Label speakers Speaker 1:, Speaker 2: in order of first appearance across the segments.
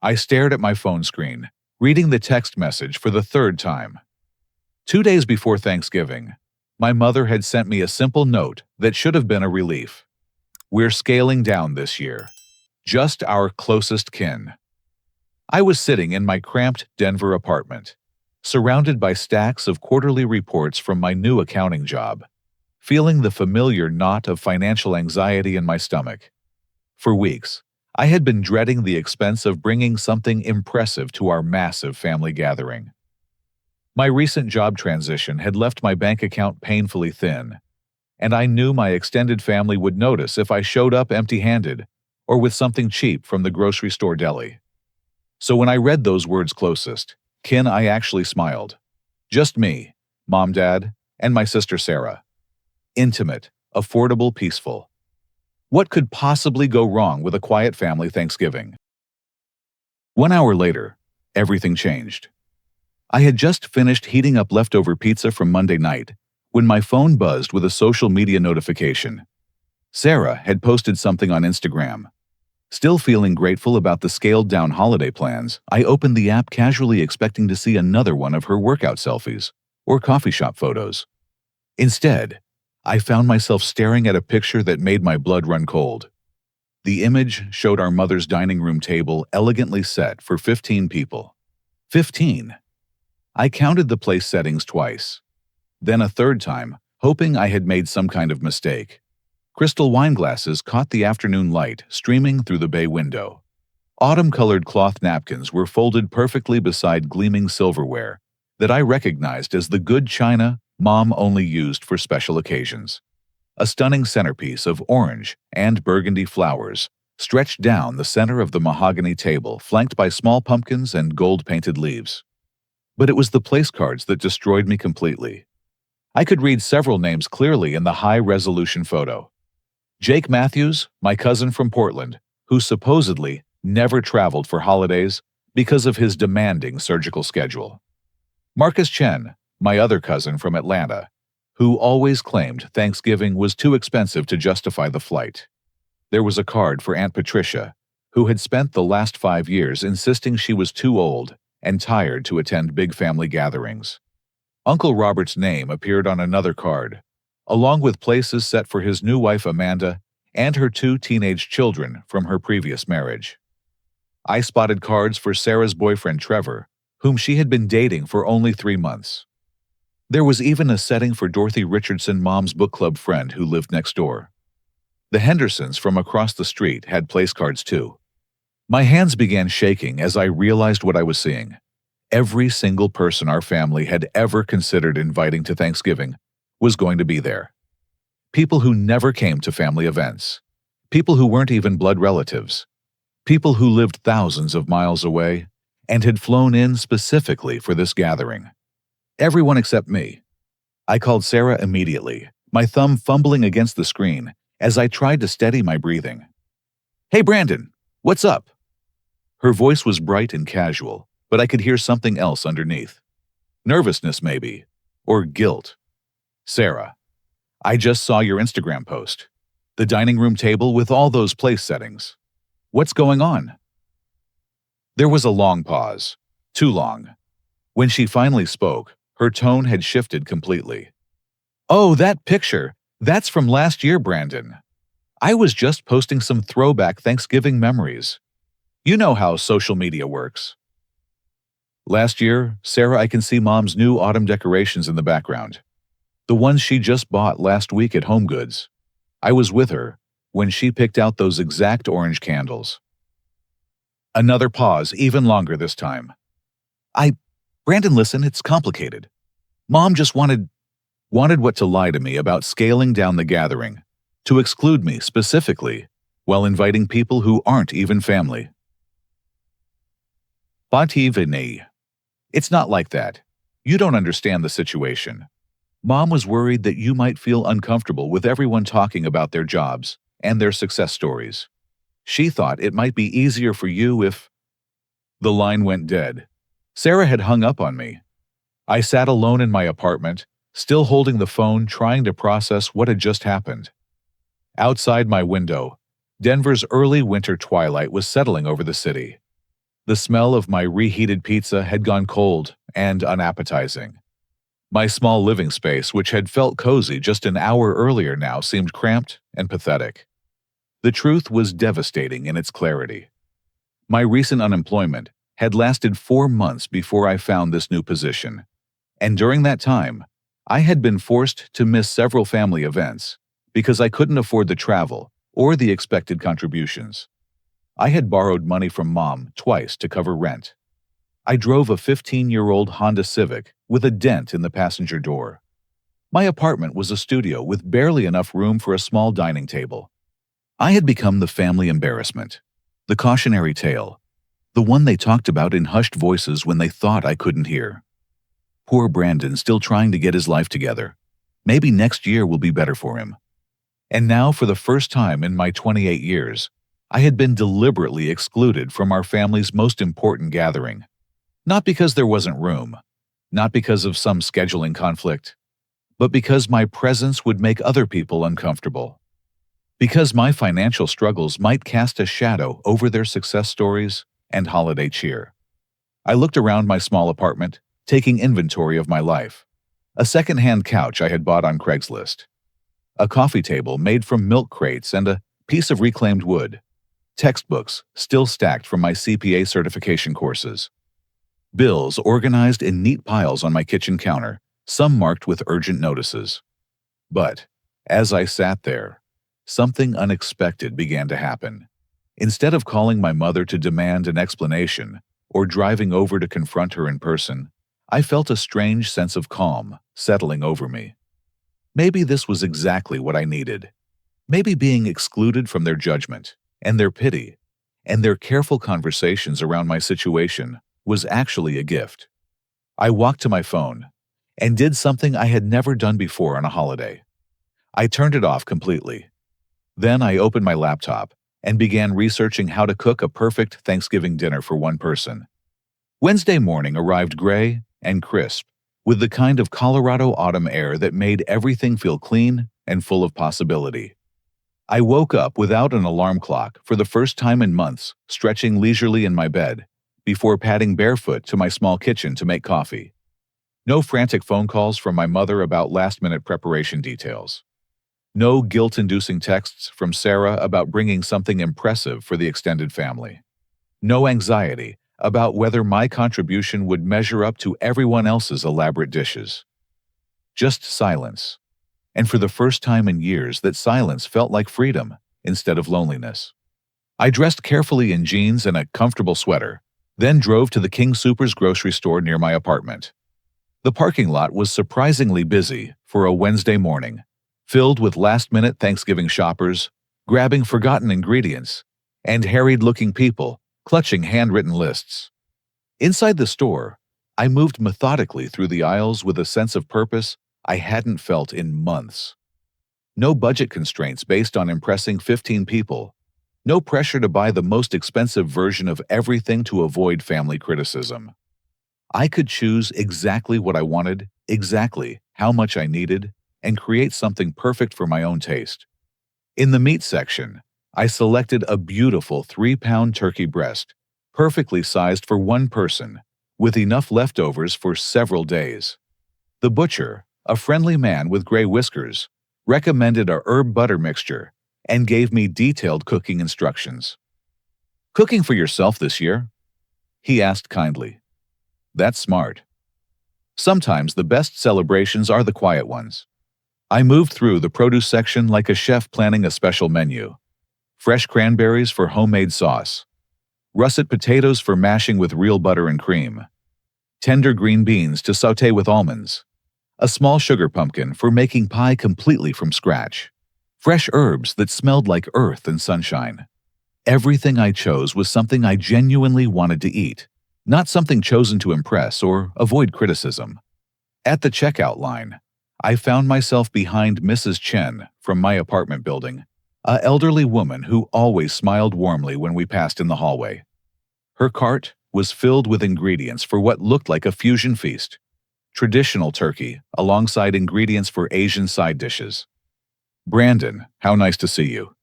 Speaker 1: I stared at my phone screen, reading the text message for the third time. 2 days before Thanksgiving, my mother had sent me a simple note that should have been a relief. We're scaling down this year. Just our closest kin. I was sitting in my cramped Denver apartment, surrounded by stacks of quarterly reports from my new accounting job, feeling the familiar knot of financial anxiety in my stomach. For weeks, I had been dreading the expense of bringing something impressive to our massive family gathering. My recent job transition had left my bank account painfully thin, and I knew my extended family would notice if I showed up empty-handed or with something cheap from the grocery store deli. So when I read those words closest, kin, I actually smiled. Just me, Mom, Dad, and my sister Sarah. Intimate, affordable, peaceful. What could possibly go wrong with a quiet family Thanksgiving? 1 hour later, everything changed. I had just finished heating up leftover pizza from Monday night when my phone buzzed with a social media notification. Sarah had posted something on Instagram. Still feeling grateful about the scaled-down holiday plans, I opened the app casually expecting to see another one of her workout selfies or coffee shop photos. Instead, I found myself staring at a picture that made my blood run cold. The image showed our mother's dining room table elegantly set for 15 people. 15! I counted the place settings twice. Then a third time, hoping I had made some kind of mistake. Crystal wine glasses caught the afternoon light streaming through the bay window. Autumn-colored cloth napkins were folded perfectly beside gleaming silverware that I recognized as the good china Mom only used for special occasions. A stunning centerpiece of orange and burgundy flowers stretched down the center of the mahogany table, flanked by small pumpkins and gold-painted leaves. But it was the place cards that destroyed me completely. I could read several names clearly in the high-resolution photo. Jake Matthews, my cousin from Portland, who supposedly never traveled for holidays because of his demanding surgical schedule. Marcus Chen, my other cousin from Atlanta, who always claimed Thanksgiving was too expensive to justify the flight. There was a card for Aunt Patricia, who had spent the last 5 years insisting she was too old and tired to attend big family gatherings. Uncle Robert's name appeared on another card, along with places set for his new wife Amanda and her 2 teenage children from her previous marriage. I spotted cards for Sarah's boyfriend Trevor, whom she had been dating for only 3 months. There was even a setting for Dorothy Richardson, Mom's book club friend who lived next door. The Hendersons from across the street had place cards too. My hands began shaking as I realized what I was seeing. Every single person our family had ever considered inviting to Thanksgiving was going to be there. People who never came to family events. People who weren't even blood relatives. People who lived thousands of miles away and had flown in specifically for this gathering. Everyone except me. I called Sarah immediately, my thumb fumbling against the screen as I tried to steady my breathing. "Hey Brandon, what's up?" Her voice was bright and casual, but I could hear something else underneath. Nervousness maybe, or guilt. "Sarah, I just saw your Instagram post. The dining room table with all those place settings. What's going on?" There was a long pause. Too long. When she finally spoke, her tone had shifted completely. "Oh, that picture. That's from last year, Brandon. I was just posting some throwback Thanksgiving memories. You know how social media works." "Last year, Sarah, I can see Mom's new autumn decorations in the background. The ones she just bought last week at HomeGoods. I was with her when she picked out those exact orange candles." Another pause, even longer this time. Brandon, listen, it's complicated. Mom just wanted what to lie to me about scaling down the gathering, to exclude me specifically, while inviting people who aren't even family. Fativini. It's not like that. You don't understand the situation. Mom was worried that you might feel uncomfortable with everyone talking about their jobs and their success stories. She thought it might be easier for you if... The line went dead. Sarah had hung up on me. I sat alone in my apartment, still holding the phone, trying to process what had just happened. Outside my window, Denver's early winter twilight was settling over the city. The smell of my reheated pizza had gone cold and unappetizing. My small living space, which had felt cozy just an hour earlier, now seemed cramped and pathetic. The truth was devastating in its clarity. My recent unemployment had lasted 4 months before I found this new position, and during that time, I had been forced to miss several family events because I couldn't afford the travel or the expected contributions. I had borrowed money from Mom twice to cover rent. I drove a 15-year-old Honda Civic with a dent in the passenger door. My apartment was a studio with barely enough room for a small dining table. I had become the family embarrassment, the cautionary tale, the one they talked about in hushed voices when they thought I couldn't hear. Poor Brandon, still trying to get his life together. Maybe next year will be better for him. And now, for the first time in my 28 years, I had been deliberately excluded from our family's most important gathering. Not because there wasn't room, not because of some scheduling conflict, but because my presence would make other people uncomfortable. Because my financial struggles might cast a shadow over their success stories and holiday cheer. I looked around my small apartment, taking inventory of my life. A second-hand couch I had bought on Craigslist. A coffee table made from milk crates and a piece of reclaimed wood. Textbooks still stacked from my CPA certification courses. Bills organized in neat piles on my kitchen counter, some marked with urgent notices. But, as I sat there, something unexpected began to happen. Instead of calling my mother to demand an explanation or driving over to confront her in person, I felt a strange sense of calm settling over me. Maybe this was exactly what I needed. Maybe being excluded from their judgment and their pity and their careful conversations around my situation was actually a gift. I walked to my phone and did something I had never done before on a holiday. I turned it off completely. Then I opened my laptop and began researching how to cook a perfect Thanksgiving dinner for one person. Wednesday morning arrived gray and crisp, with the kind of Colorado autumn air that made everything feel clean and full of possibility. I woke up without an alarm clock for the first time in months, stretching leisurely in my bed, before padding barefoot to my small kitchen to make coffee. No frantic phone calls from my mother about last-minute preparation details. No guilt-inducing texts from Sarah about bringing something impressive for the extended family. No anxiety about whether my contribution would measure up to everyone else's elaborate dishes. Just silence. And for the first time in years, that silence felt like freedom instead of loneliness. I dressed carefully in jeans and a comfortable sweater, then drove to the King Soopers grocery store near my apartment. The parking lot was surprisingly busy for a Wednesday morning, filled with last-minute Thanksgiving shoppers, grabbing forgotten ingredients, and harried-looking people clutching handwritten lists. Inside the store, I moved methodically through the aisles with a sense of purpose I hadn't felt in months. No budget constraints based on impressing 15 people. No pressure to buy the most expensive version of everything to avoid family criticism. I could choose exactly what I wanted, exactly how much I needed, and create something perfect for my own taste. In the meat section, I selected a beautiful 3-pound turkey breast, perfectly sized for one person, with enough leftovers for several days. The butcher, a friendly man with gray whiskers, recommended a herb butter mixture and gave me detailed cooking instructions. "Cooking for yourself this year?" he asked kindly. That's smart. Sometimes the best celebrations are the quiet ones. I moved through the produce section like a chef planning a special menu. Fresh cranberries for homemade sauce. Russet potatoes for mashing with real butter and cream. Tender green beans to sauté with almonds. A small sugar pumpkin for making pie completely from scratch. Fresh herbs that smelled like earth and sunshine. Everything I chose was something I genuinely wanted to eat, not something chosen to impress or avoid criticism. At the checkout line, I found myself behind Mrs. Chen from my apartment building, an elderly woman who always smiled warmly when we passed in the hallway. Her cart was filled with ingredients for what looked like a fusion feast. Traditional turkey, alongside ingredients for Asian side dishes. "Brandon, how nice to see you,"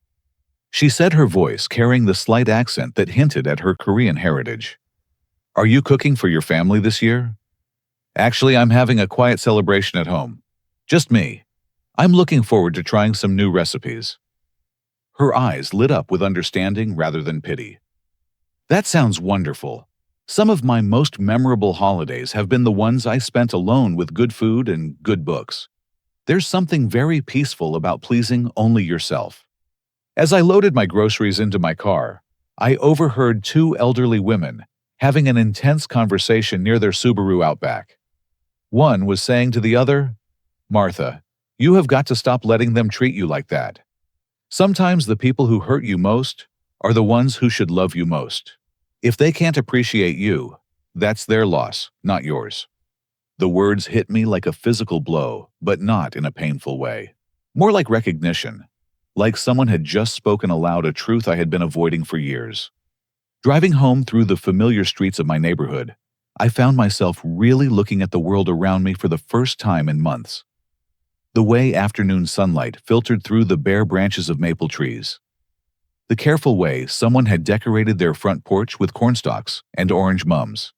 Speaker 1: she said, her voice carrying the slight accent that hinted at her Korean heritage. Are you cooking for your family this year? Actually, I'm having a quiet celebration at home. Just me. I'm looking forward to trying some new recipes. Her eyes lit up with understanding rather than pity. That sounds wonderful. Some of my most memorable holidays have been the ones I spent alone with good food and good books. There's something very peaceful about pleasing only yourself. As I loaded my groceries into my car, I overheard two elderly women having an intense conversation near their Subaru Outback. One was saying to the other, "Martha, you have got to stop letting them treat you like that. Sometimes the people who hurt you most are the ones who should love you most. If they can't appreciate you, that's their loss, not yours." The words hit me like a physical blow, but not in a painful way. More like recognition, like someone had just spoken aloud a truth I had been avoiding for years. Driving home through the familiar streets of my neighborhood, I found myself really looking at the world around me for the first time in months. The way afternoon sunlight filtered through the bare branches of maple trees. The careful way someone had decorated their front porch with cornstalks and orange mums.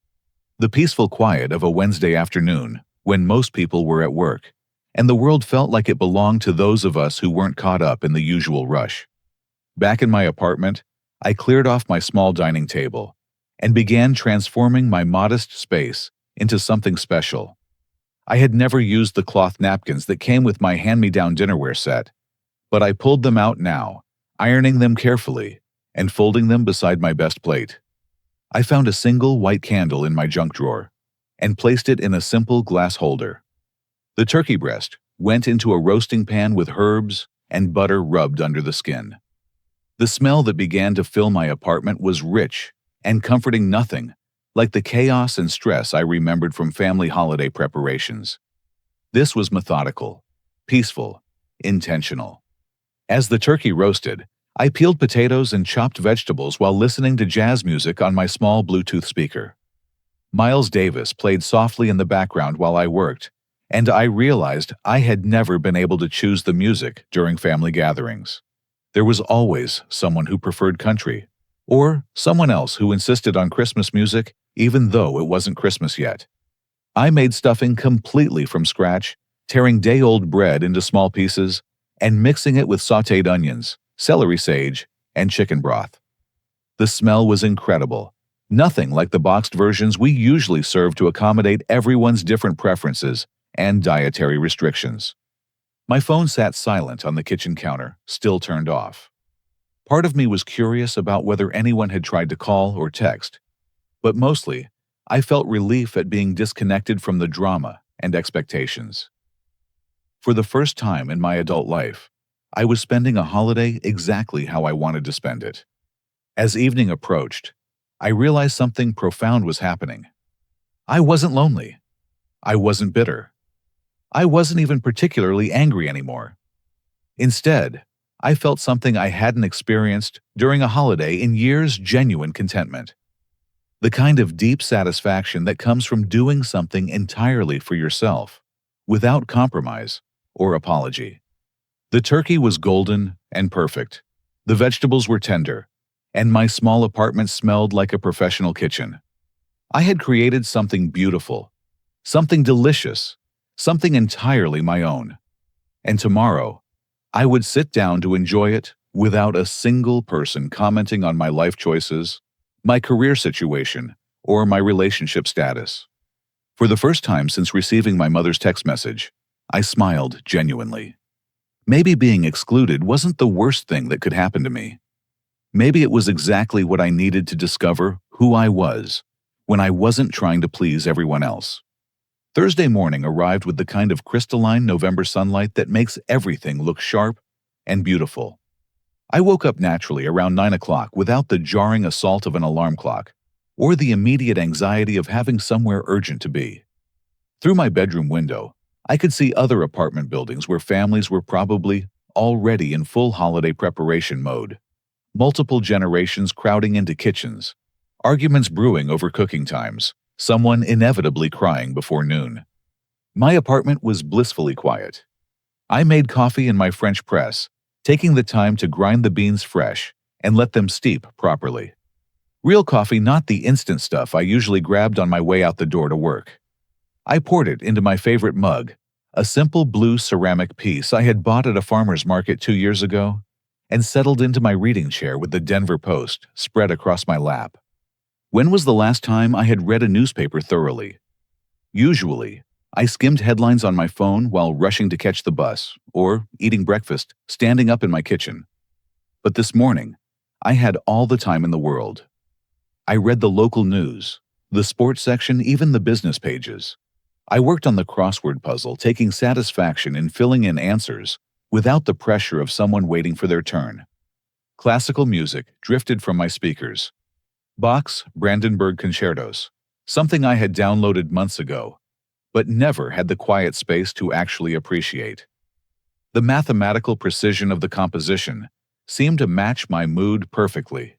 Speaker 1: The peaceful quiet of a Wednesday afternoon when most people were at work, and the world felt like it belonged to those of us who weren't caught up in the usual rush. Back in my apartment, I cleared off my small dining table and began transforming my modest space into something special. I had never used the cloth napkins that came with my hand-me-down dinnerware set, but I pulled them out now, ironing them carefully and folding them beside my best plate. I found a single white candle in my junk drawer and placed it in a simple glass holder. The turkey breast went into a roasting pan with herbs and butter rubbed under the skin. The smell that began to fill my apartment was rich and comforting, nothing like the chaos and stress I remembered from family holiday preparations. This was methodical, peaceful, intentional. As the turkey roasted, I peeled potatoes and chopped vegetables while listening to jazz music on my small Bluetooth speaker. Miles Davis played softly in the background while I worked, and I realized I had never been able to choose the music during family gatherings. There was always someone who preferred country, or someone else who insisted on Christmas music even though it wasn't Christmas yet. I made stuffing completely from scratch, tearing day-old bread into small pieces and mixing it with sautéed onions, celery sage, and chicken broth. The smell was incredible, nothing like the boxed versions we usually serve to accommodate everyone's different preferences and dietary restrictions. My phone sat silent on the kitchen counter, still turned off. Part of me was curious about whether anyone had tried to call or text, but mostly, I felt relief at being disconnected from the drama and expectations. For the first time in my adult life, I was spending a holiday exactly how I wanted to spend it. As evening approached, I realized something profound was happening. I wasn't lonely. I wasn't bitter. I wasn't even particularly angry anymore. Instead, I felt something I hadn't experienced during a holiday in years: genuine contentment. The kind of deep satisfaction that comes from doing something entirely for yourself, without compromise or apology. The turkey was golden and perfect. The vegetables were tender, and my small apartment smelled like a professional kitchen. I had created something beautiful, something delicious, something entirely my own. And tomorrow, I would sit down to enjoy it without a single person commenting on my life choices, my career situation, or my relationship status. For the first time since receiving my mother's text message, I smiled genuinely. Maybe being excluded wasn't the worst thing that could happen to me. Maybe it was exactly what I needed to discover who I was when I wasn't trying to please everyone else. Thursday morning arrived with the kind of crystalline November sunlight that makes everything look sharp and beautiful. I woke up naturally around 9 o'clock without the jarring assault of an alarm clock or the immediate anxiety of having somewhere urgent to be. Through my bedroom window, I could see other apartment buildings where families were probably already in full holiday preparation mode. Multiple generations crowding into kitchens, arguments brewing over cooking times, someone inevitably crying before noon. My apartment was blissfully quiet. I made coffee in my French press, taking the time to grind the beans fresh and let them steep properly. Real coffee, not the instant stuff I usually grabbed on my way out the door to work. I poured it into my favorite mug, a simple blue ceramic piece I had bought at a farmer's market 2 years ago, and settled into my reading chair with the Denver Post spread across my lap. When was the last time I had read a newspaper thoroughly? Usually, I skimmed headlines on my phone while rushing to catch the bus, or eating breakfast, standing up in my kitchen. But this morning, I had all the time in the world. I read the local news, the sports section, even the business pages. I worked on the crossword puzzle, taking satisfaction in filling in answers without the pressure of someone waiting for their turn. Classical music drifted from my speakers. Bach's Brandenburg concertos, something I had downloaded months ago, but never had the quiet space to actually appreciate. The mathematical precision of the composition seemed to match my mood perfectly.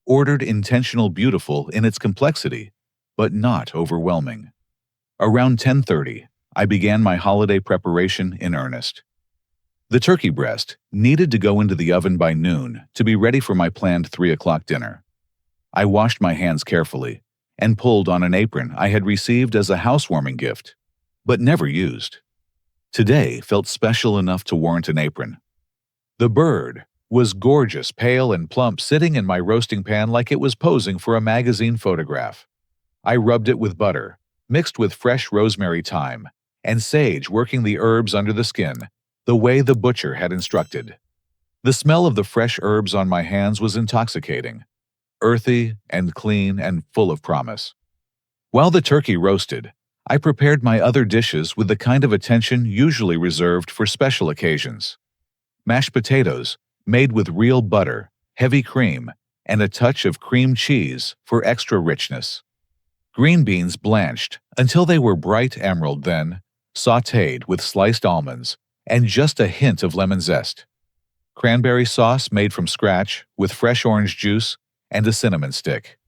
Speaker 1: Ordered, intentional, beautiful in its complexity, but not overwhelming. Around 10:30, I began my holiday preparation in earnest. The turkey breast needed to go into the oven by noon to be ready for my planned 3 o'clock dinner. I washed my hands carefully and pulled on an apron I had received as a housewarming gift, but never used. Today felt special enough to warrant an apron. The bird was gorgeous, pale and plump, sitting in my roasting pan like it was posing for a magazine photograph. I rubbed it with butter, mixed with fresh rosemary, thyme, and sage, working the herbs under the skin, the way the butcher had instructed. The smell of the fresh herbs on my hands was intoxicating, earthy and clean and full of promise. While the turkey roasted, I prepared my other dishes with the kind of attention usually reserved for special occasions. Mashed potatoes, made with real butter, heavy cream, and a touch of cream cheese for extra richness. Green beans blanched until they were bright emerald, then sautéed with sliced almonds and just a hint of lemon zest. Cranberry sauce made from scratch with fresh orange juice and a cinnamon stick.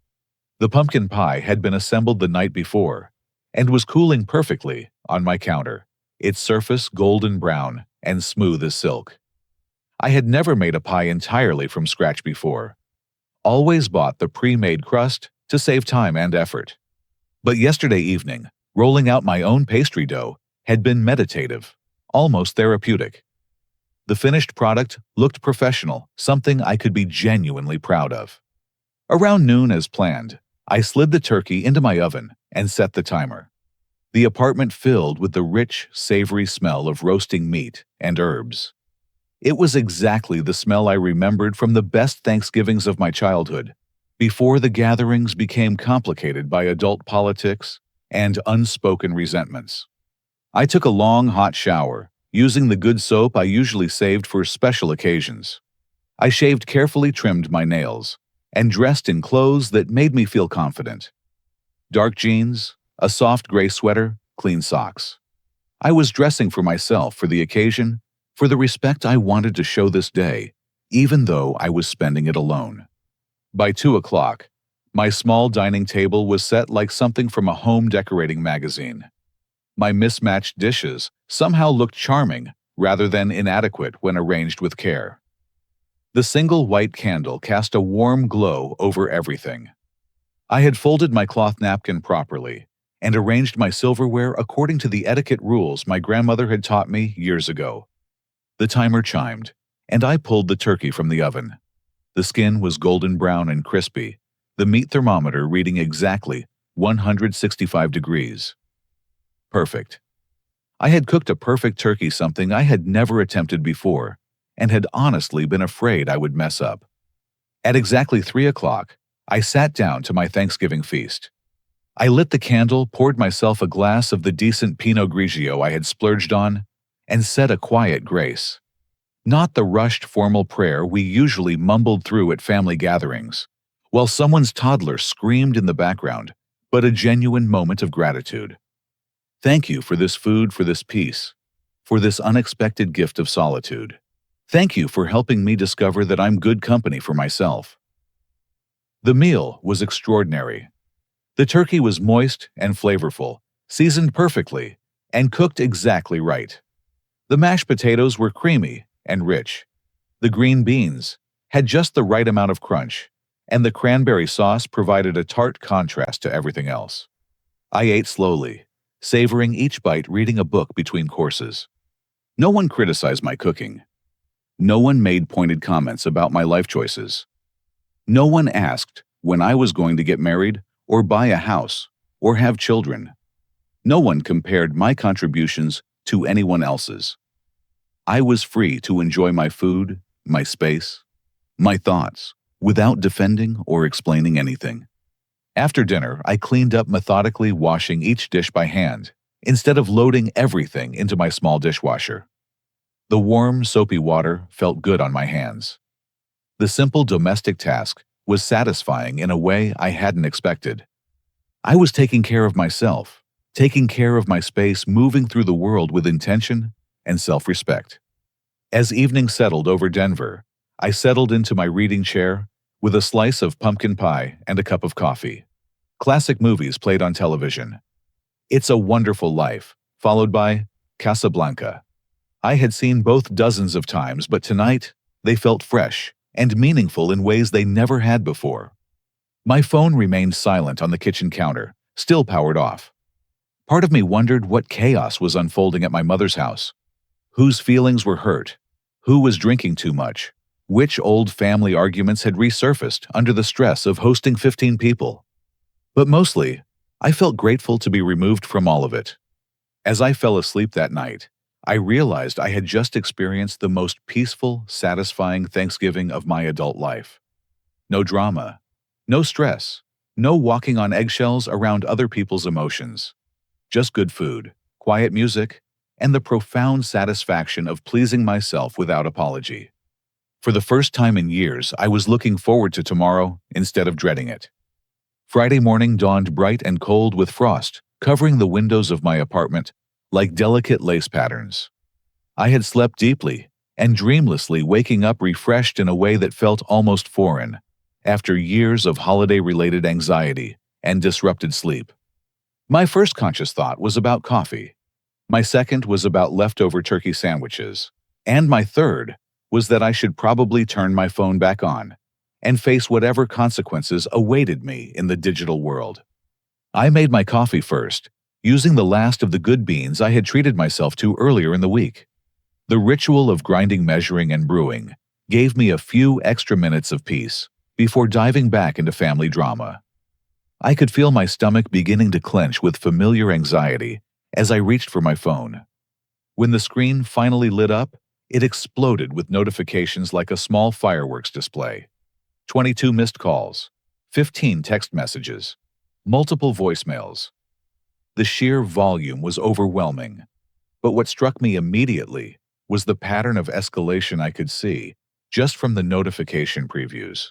Speaker 1: The pumpkin pie had been assembled the night before and was cooling perfectly on my counter, its surface golden brown and smooth as silk. I had never made a pie entirely from scratch before. Always bought the pre-made crust to save time and effort. But yesterday evening, rolling out my own pastry dough had been meditative, almost therapeutic. The finished product looked professional, something I could be genuinely proud of. Around noon, as planned, I slid the turkey into my oven and set the timer. The apartment filled with the rich, savory smell of roasting meat and herbs. It was exactly the smell I remembered from the best Thanksgivings of my childhood, before the gatherings became complicated by adult politics and unspoken resentments. I took a long, hot shower, using the good soap I usually saved for special occasions. I shaved, carefully trimmed my nails, and dressed in clothes that made me feel confident. Dark jeans, a soft gray sweater, clean socks. I was dressing for myself, for the occasion, for the respect I wanted to show this day, even though I was spending it alone. By 2 o'clock, my small dining table was set like something from a home decorating magazine. My mismatched dishes somehow looked charming rather than inadequate when arranged with care. The single white candle cast a warm glow over everything. I had folded my cloth napkin properly and arranged my silverware according to the etiquette rules my grandmother had taught me years ago. The timer chimed, and I pulled the turkey from the oven. The skin was golden brown and crispy, the meat thermometer reading exactly 165 degrees. Perfect. I had cooked a perfect turkey, something I had never attempted before, and had honestly been afraid I would mess up. At exactly 3 o'clock, I sat down to my Thanksgiving feast. I lit the candle, poured myself a glass of the decent Pinot Grigio I had splurged on, and said a quiet grace. Not the rushed formal prayer we usually mumbled through at family gatherings, while someone's toddler screamed in the background, but a genuine moment of gratitude. Thank you for this food, for this peace, for this unexpected gift of solitude. Thank you for helping me discover that I'm good company for myself. The meal was extraordinary. The turkey was moist and flavorful, seasoned perfectly, and cooked exactly right. The mashed potatoes were creamy and rich. The green beans had just the right amount of crunch, and the cranberry sauce provided a tart contrast to everything else. I ate slowly, savoring each bite, reading a book between courses. No one criticized my cooking. No one made pointed comments about my life choices. No one asked when I was going to get married or buy a house or have children. No one compared my contributions to anyone else's. I was free to enjoy my food, my space, my thoughts, without defending or explaining anything. After dinner, I cleaned up methodically, washing each dish by hand, instead of loading everything into my small dishwasher. The warm, soapy water felt good on my hands. The simple domestic task was satisfying in a way I hadn't expected. I was taking care of myself, taking care of my space, moving through the world with intention and self-respect. As evening settled over Denver, I settled into my reading chair with a slice of pumpkin pie and a cup of coffee. Classic movies played on television. It's a Wonderful Life, followed by Casablanca. I had seen both dozens of times, but tonight they felt fresh and meaningful in ways they never had before. My phone remained silent on the kitchen counter, still powered off. Part of me wondered what chaos was unfolding at my mother's house. Whose feelings were hurt? Who was drinking too much? Which old family arguments had resurfaced under the stress of hosting 15 people? But mostly, I felt grateful to be removed from all of it. As I fell asleep that night, I realized I had just experienced the most peaceful, satisfying Thanksgiving of my adult life. No drama, no stress, no walking on eggshells around other people's emotions. Just good food, quiet music, and the profound satisfaction of pleasing myself without apology. For the first time in years, I was looking forward to tomorrow instead of dreading it. Friday morning dawned bright and cold with frost covering the windows of my apartment like delicate lace patterns. I had slept deeply and dreamlessly, waking up refreshed in a way that felt almost foreign after years of holiday-related anxiety and disrupted sleep. My first conscious thought was about coffee. My second was about leftover turkey sandwiches. And my third was that I should probably turn my phone back on and face whatever consequences awaited me in the digital world. I made my coffee first, using the last of the good beans I had treated myself to earlier in the week. The ritual of grinding, measuring, and brewing gave me a few extra minutes of peace before diving back into family drama. I could feel my stomach beginning to clench with familiar anxiety as I reached for my phone. When the screen finally lit up, it exploded with notifications like a small fireworks display. 22 missed calls, 15 text messages, multiple voicemails. The sheer volume was overwhelming, but what struck me immediately was the pattern of escalation I could see just from the notification previews.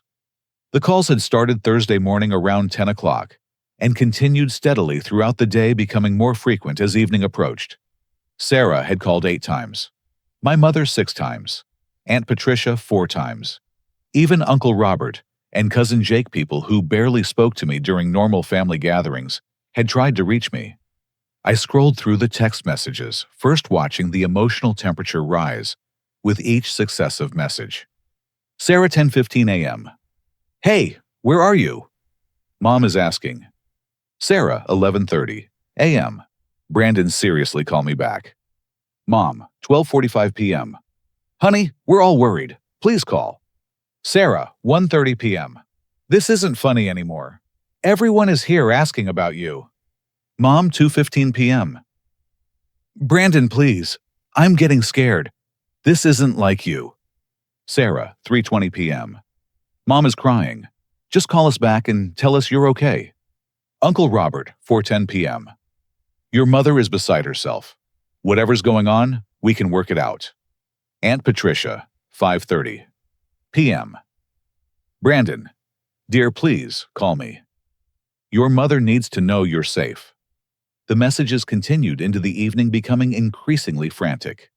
Speaker 1: The calls had started Thursday morning around 10 o'clock and continued steadily throughout the day, becoming more frequent as evening approached. Sarah had called 8 times, my mother 6 times, Aunt Patricia 4 times. Even Uncle Robert and Cousin Jake, people who barely spoke to me during normal family gatherings, had tried to reach me. I scrolled through the text messages, first watching the emotional temperature rise with each successive message. Sarah, 10:15 a.m. Hey, where are you? Mom is asking. Sarah, 11:30 a.m. Brandon, seriously, call me back. Mom, 12:45 p.m. Honey, we're all worried. Please call. Sarah, 1:30 p.m. This isn't funny anymore. Everyone is here asking about you. Mom, 2:15 p.m. Brandon, please. I'm getting scared. This isn't like you. Sarah, 3:20 p.m. Mom is crying. Just call us back and tell us you're okay. Uncle Robert, 4:10 p.m. Your mother is beside herself. Whatever's going on, we can work it out. Aunt Patricia, 5:30 p.m. Brandon, dear, please call me. Your mother needs to know you're safe. The messages continued into the evening, becoming increasingly frantic.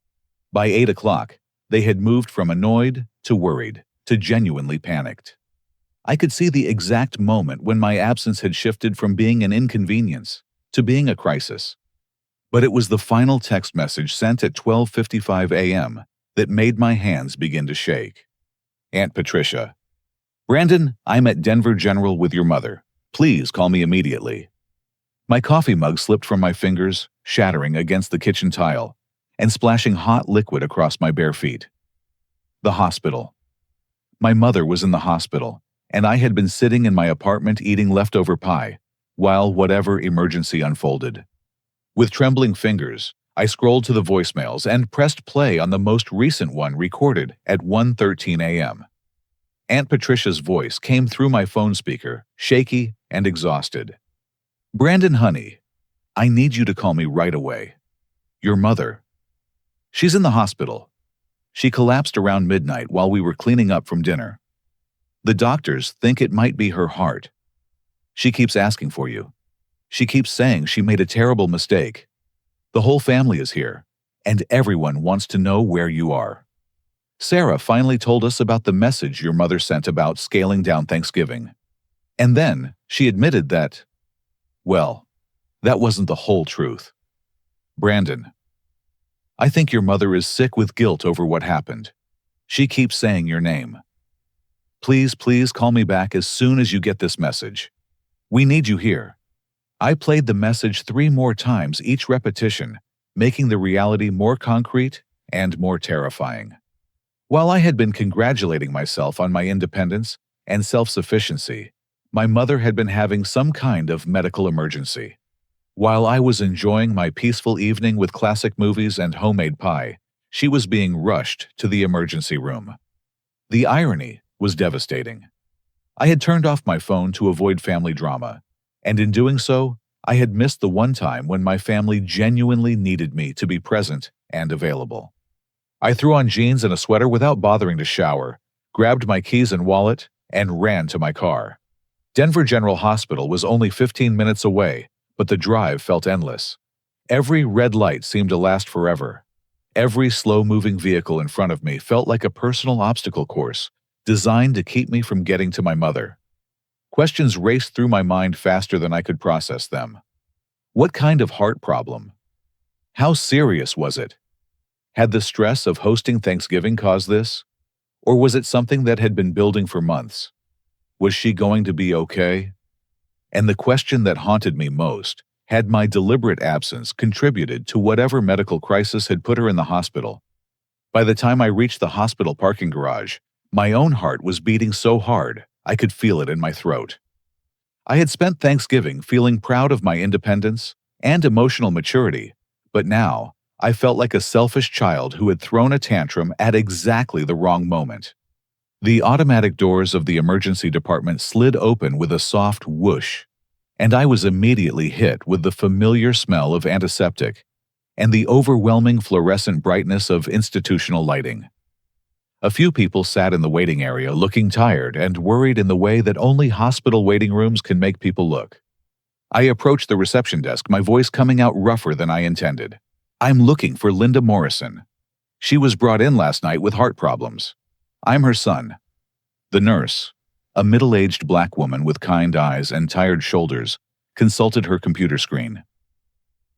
Speaker 1: By 8 o'clock, they had moved from annoyed to worried to genuinely panicked. I could see the exact moment when my absence had shifted from being an inconvenience to being a crisis. But it was the final text message sent at 12:55 a.m. that made my hands begin to shake. Aunt Patricia, Brandon, I'm at Denver General with your mother. Please call me immediately. My coffee mug slipped from my fingers, shattering against the kitchen tile, and splashing hot liquid across my bare feet. The hospital. My mother was in the hospital, and I had been sitting in my apartment eating leftover pie, while whatever emergency unfolded. With trembling fingers, I scrolled to the voicemails and pressed play on the most recent one recorded at 1:13 a.m. Aunt Patricia's voice came through my phone speaker, shaky and exhausted. Brandon, honey, I need you to call me right away. Your mother. She's in the hospital. She collapsed around midnight while we were cleaning up from dinner. The doctors think it might be her heart. She keeps asking for you. She keeps saying she made a terrible mistake. The whole family is here, and everyone wants to know where you are. Sarah finally told us about the message your mother sent about scaling down Thanksgiving. And then she admitted that, well, that wasn't the whole truth. Brandon, I think your mother is sick with guilt over what happened. She keeps saying your name. Please, please call me back as soon as you get this message. We need you here. I played the message 3 more times each repetition, making the reality more concrete and more terrifying. While I had been congratulating myself on my independence and self-sufficiency, my mother had been having some kind of medical emergency. While I was enjoying my peaceful evening with classic movies and homemade pie, she was being rushed to the emergency room. The irony was devastating. I had turned off my phone to avoid family drama, and in doing so, I had missed the one time when my family genuinely needed me to be present and available. I threw on jeans and a sweater without bothering to shower, grabbed my keys and wallet, and ran to my car. Denver General Hospital was only 15 minutes away, but the drive felt endless. Every red light seemed to last forever. Every slow-moving vehicle in front of me felt like a personal obstacle course, designed to keep me from getting to my mother. Questions raced through my mind faster than I could process them. What kind of heart problem? How serious was it? Had the stress of hosting Thanksgiving caused this? Or was it something that had been building for months? Was she going to be okay? And the question that haunted me most, had my deliberate absence contributed to whatever medical crisis had put her in the hospital? By the time I reached the hospital parking garage, my own heart was beating so hard I could feel it in my throat. I had spent Thanksgiving feeling proud of my independence and emotional maturity, but now I felt like a selfish child who had thrown a tantrum at exactly the wrong moment. The automatic doors of the emergency department slid open with a soft whoosh, and I was immediately hit with the familiar smell of antiseptic and the overwhelming fluorescent brightness of institutional lighting. A few people sat in the waiting area looking tired and worried in the way that only hospital waiting rooms can make people look. I approached the reception desk, my voice coming out rougher than I intended. I'm looking for Linda Morrison. She was brought in last night with heart problems. I'm her son. The nurse, a middle-aged black woman with kind eyes and tired shoulders, consulted her computer screen.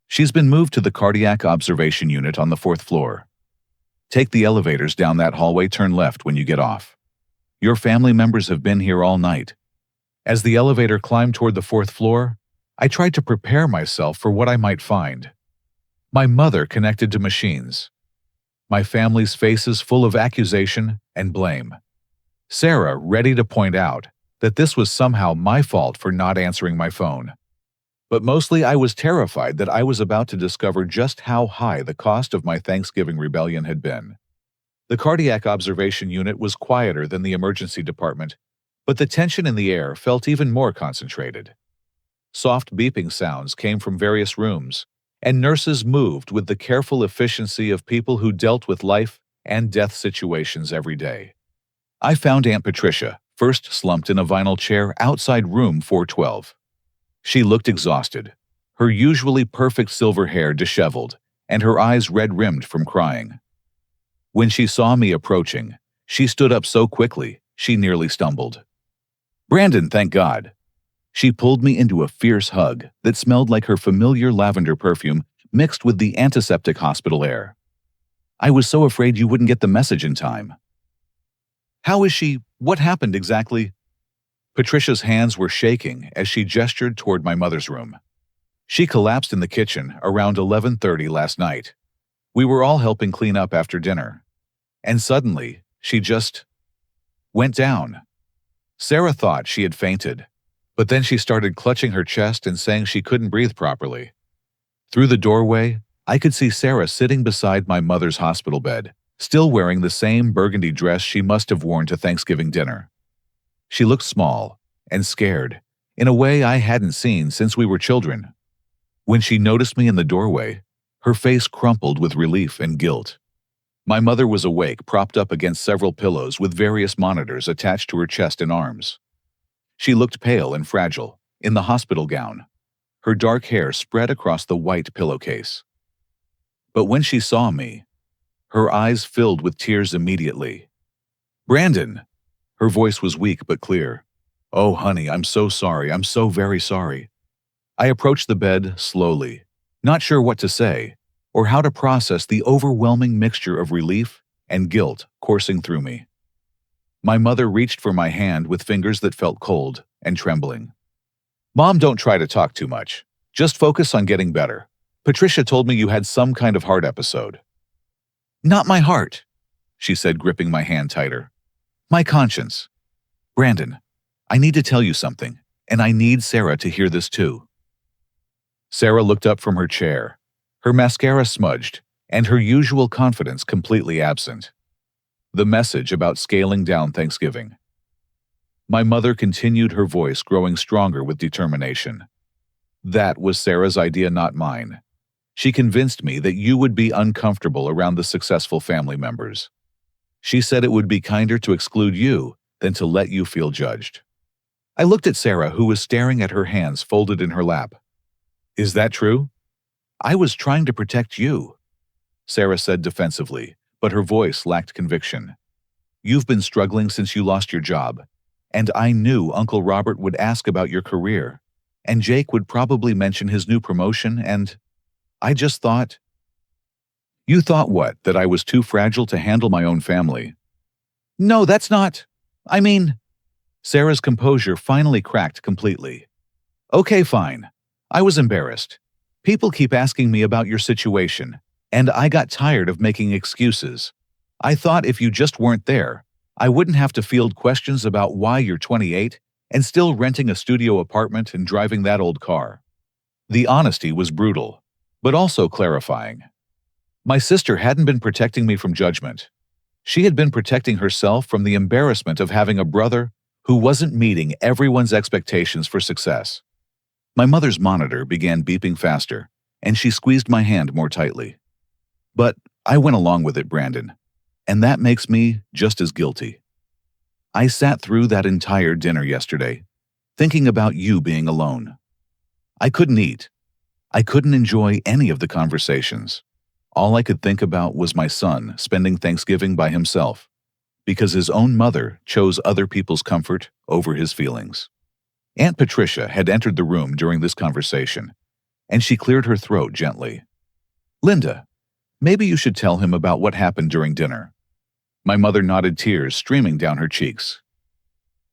Speaker 1: She's been moved to the cardiac observation unit on the 4th floor. Take the elevators down that hallway, turn left when you get off. Your family members have been here all night. As the elevator climbed toward the 4th floor, I tried to prepare myself for what I might find. My mother connected to machines. My family's faces full of accusation and blame. Sarah ready to point out that this was somehow my fault for not answering my phone. But mostly I was terrified that I was about to discover just how high the cost of my Thanksgiving rebellion had been. The cardiac observation unit was quieter than the emergency department, but the tension in the air felt even more concentrated. Soft beeping sounds came from various rooms, and nurses moved with the careful efficiency of people who dealt with life and death situations every day. I found Aunt Patricia, first slumped in a vinyl chair outside room 412. She looked exhausted, her usually perfect silver hair disheveled, and her eyes red-rimmed from crying. When she saw me approaching, she stood up so quickly, she nearly stumbled. Brandon, thank God. She pulled me into a fierce hug that smelled like her familiar lavender perfume mixed with the antiseptic hospital air. I was so afraid you wouldn't get the message in time. How is she? What happened exactly? Patricia's hands were shaking as she gestured toward my mother's room. She collapsed in the kitchen around 11:30 last night. We were all helping clean up after dinner. And suddenly, she just went down. Sarah thought she had fainted, but then she started clutching her chest and saying she couldn't breathe properly. Through the doorway, I could see Sarah sitting beside my mother's hospital bed, still wearing the same burgundy dress she must have worn to Thanksgiving dinner. She looked small and scared, in a way I hadn't seen since we were children. When she noticed me in the doorway, her face crumpled with relief and guilt. My mother was awake, propped up against several pillows with various monitors attached to her chest and arms. She looked pale and fragile, in the hospital gown, her dark hair spread across the white pillowcase. But when she saw me, her eyes filled with tears immediately. "Brandon!" Her voice was weak but clear. "Oh, honey, I'm so sorry. I'm so very sorry." I approached the bed slowly, not sure what to say, or how to process the overwhelming mixture of relief and guilt coursing through me. My mother reached for my hand with fingers that felt cold and trembling. "Mom, don't try to talk too much. Just focus on getting better. Patricia told me you had some kind of heart episode." "Not my heart," she said, gripping my hand tighter. "My conscience. Brandon, I need to tell you something, and I need Sarah to hear this too." Sarah looked up from her chair, her mascara smudged, and her usual confidence completely absent. The message about scaling down Thanksgiving. My mother continued, her voice growing stronger with determination. "That was Sarah's idea, not mine. She convinced me that you would be uncomfortable around the successful family members. She said it would be kinder to exclude you than to let you feel judged." I looked at Sarah, who was staring at her hands folded in her lap. "Is that true?" "I was trying to protect you," Sarah said defensively, but her voice lacked conviction. "You've been struggling since you lost your job, and I knew Uncle Robert would ask about your career, and Jake would probably mention his new promotion, and I just thought—" "You thought what? That I was too fragile to handle my own family?" "No, that's not— I mean—" Sarah's composure finally cracked completely. "Okay, fine. I was embarrassed. People keep asking me about your situation, and I got tired of making excuses. I thought if you just weren't there, I wouldn't have to field questions about why you're 28 and still renting a studio apartment and driving that old car." The honesty was brutal, but also clarifying. My sister hadn't been protecting me from judgment. She had been protecting herself from the embarrassment of having a brother who wasn't meeting everyone's expectations for success. My mother's monitor began beeping faster, and she squeezed my hand more tightly. But I went along with it, Brandon, and that makes me just as guilty. I sat through that entire dinner yesterday, thinking about you being alone. I couldn't eat. I couldn't enjoy any of the conversations. All I could think about was my son spending Thanksgiving by himself, because his own mother chose other people's comfort over his feelings. Aunt Patricia had entered the room during this conversation, and she cleared her throat gently. "Linda, maybe you should tell him about what happened during dinner." My mother nodded, tears streaming down her cheeks.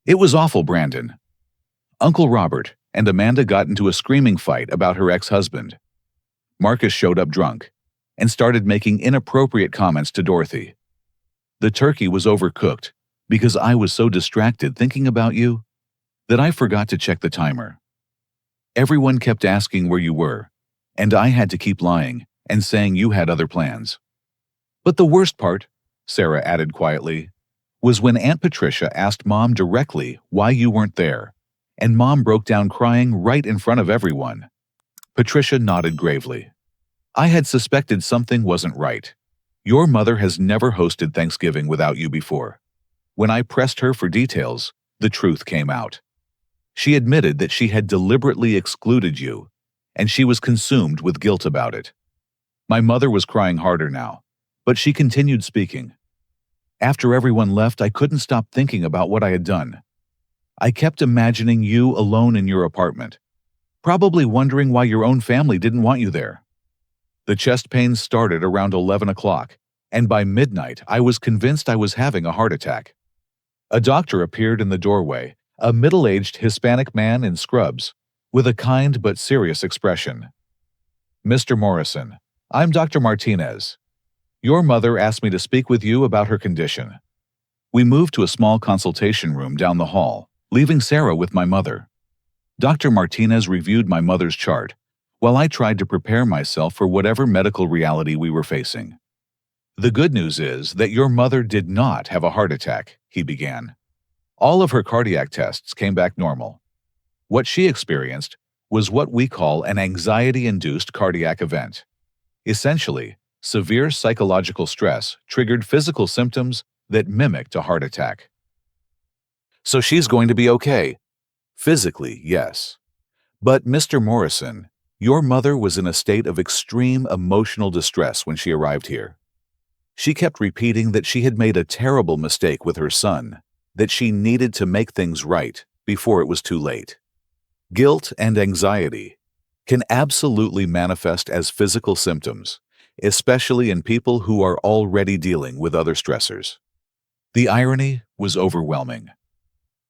Speaker 1: "It was awful, Brandon. Uncle Robert and Amanda got into a screaming fight about her ex-husband. Marcus showed up drunk and started making inappropriate comments to Dorothy. The turkey was overcooked because I was so distracted thinking about you that I forgot to check the timer. Everyone kept asking where you were, and I had to keep lying and saying you had other plans. But the worst part," Sarah added quietly, "was when Aunt Patricia asked Mom directly why you weren't there, and Mom broke down crying right in front of everyone." Patricia nodded gravely. "I had suspected something wasn't right. Your mother has never hosted Thanksgiving without you before." When I pressed her for details, the truth came out. She admitted that she had deliberately excluded you, and she was consumed with guilt about it. My mother was crying harder now, but she continued speaking. "After everyone left, I couldn't stop thinking about what I had done. I kept imagining you alone in your apartment, probably wondering why your own family didn't want you there. The chest pains started around 11 o'clock, and by midnight I was convinced I was having a heart attack. A doctor appeared in the doorway, a middle-aged Hispanic man in scrubs, with a kind but serious expression. "Mr. Morrison, I'm Dr. Martinez. Your mother asked me to speak with you about her condition." We moved to a small consultation room down the hall, leaving Sarah with my mother. Dr. Martinez reviewed my mother's chart, while I tried to prepare myself for whatever medical reality we were facing. "The good news is that your mother did not have a heart attack," he began. "All of her cardiac tests came back normal. What she experienced was what we call an anxiety-induced cardiac event. Essentially, severe psychological stress triggered physical symptoms that mimicked a heart attack." "So she's going to be okay?" "Physically, yes. But Mr. Morrison, your mother was in a state of extreme emotional distress when she arrived here. She kept repeating that she had made a terrible mistake with her son, that she needed to make things right before it was too late. Guilt and anxiety can absolutely manifest as physical symptoms, especially in people who are already dealing with other stressors." The irony was overwhelming.